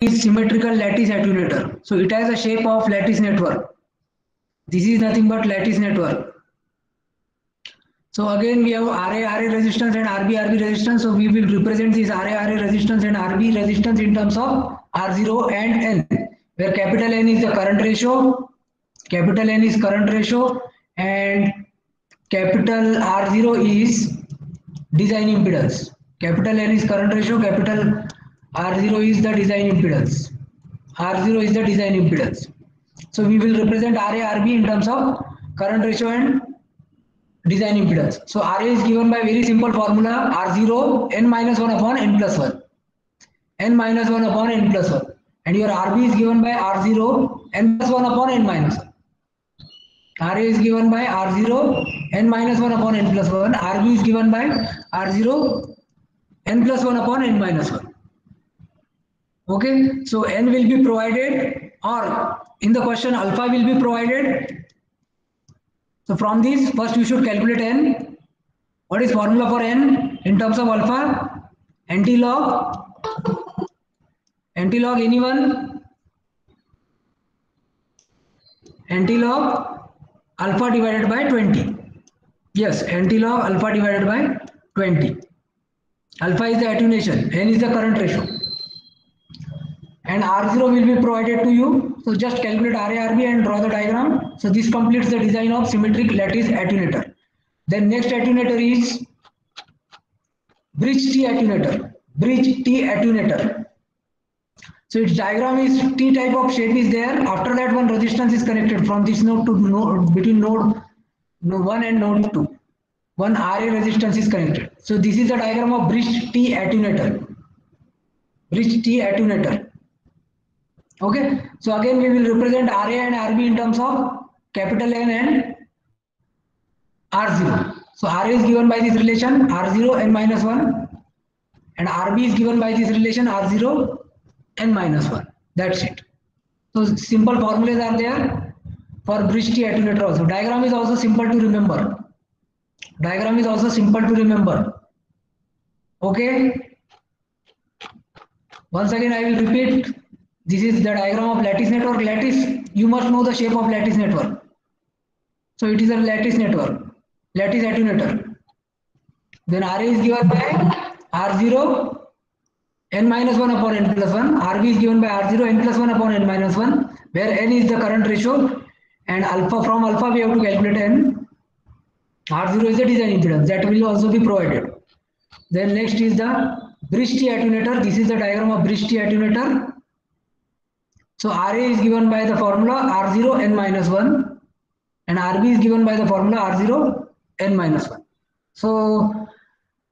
is symmetrical lattice attenuator. So it has a shape of lattice network. This is nothing but lattice network. So again we have RA resistance and RB resistance. So we will represent this RA resistance and RB resistance in terms of R0 and N, where capital N is the current ratio, capital N is current ratio, and capital R0 is design impedance. Capital N is current ratio, capital R0 is the design impedance. R0 is the design impedance. So we will represent RA RB in terms of current ratio and design impedance. So RA is given by very simple formula, R0 n minus 1 upon n plus 1. N minus 1 upon n plus 1. And your RB is given by R0 n plus 1 upon n minus 1. RA is given by R0 n minus 1 upon n plus 1. RB is given by R0 n plus 1 upon n minus 1. Okay, so n will be provided, or in the question alpha will be provided. So from this, first you should calculate n. What is formula for n in terms of alpha? Antilog anyone? Antilog alpha divided by 20. Yes, antilog alpha divided by 20. Alpha is the attenuation, n is the current ratio. And R0 will be provided to you. So just calculate RA-RB and draw the diagram. So this completes the design of symmetric lattice attenuator. Then next attenuator is bridge T attenuator. Bridge T attenuator. So its diagram is T type of shape is there. After that one resistance is connected from this node to node, between node 1 and node 2. One RA resistance is connected. So this is the diagram of bridge T attenuator. Bridge T attenuator. Okay, so again we will represent RA and RB in terms of capital N and R0. So RA is given by this relation R0 n minus 1 and RB is given by this relation R0 n minus 1. That's it. So simple formulas are there for bridge T attenuator also. Diagram is also simple to remember. Diagram is also simple to remember. Okay. Once again I will repeat. This is the diagram of lattice network. Lattice, you must know the shape of lattice network. So it is a lattice network, lattice attenuator. Then RA is given by R0 n minus 1 upon n plus 1. RB is given by R0 n plus 1 upon n minus 1, where n is the current ratio, and alpha, from alpha we have to calculate n. R0 is the design impedance, that will also be provided. Then next is the bridge T attenuator. This is the diagram of bridge T attenuator. So RA is given by the formula R0 n minus 1 and RB is given by the formula R0 n minus 1. So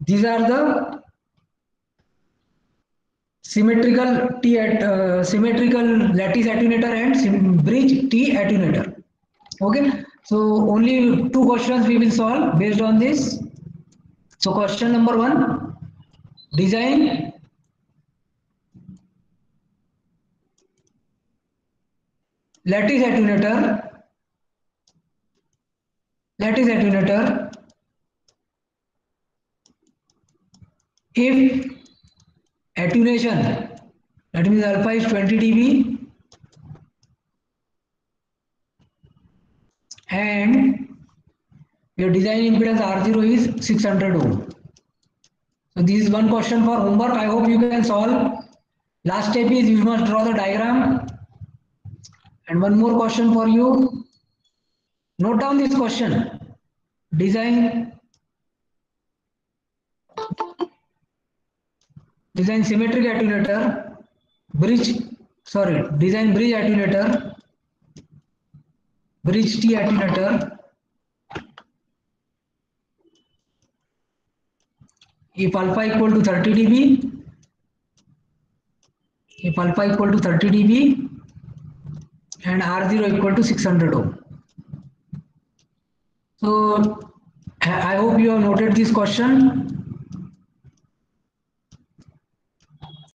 these are the symmetrical symmetrical lattice attenuator and bridge T attenuator. Okay, so only 2 questions we will solve based on this. So question number 1, design lattice attenuator if attenuation, that means alpha is 20 dB and your design impedance R0 is 600 ohm. So this is one question for homework. I hope you can solve. Last step is you must draw the diagram. And one more question for you. Note down this question. Design symmetric attenuator, design bridge attenuator, bridge T attenuator. If alpha equal to 30 dB, and R0 equal to 600 ohm. So I hope you have noted this question.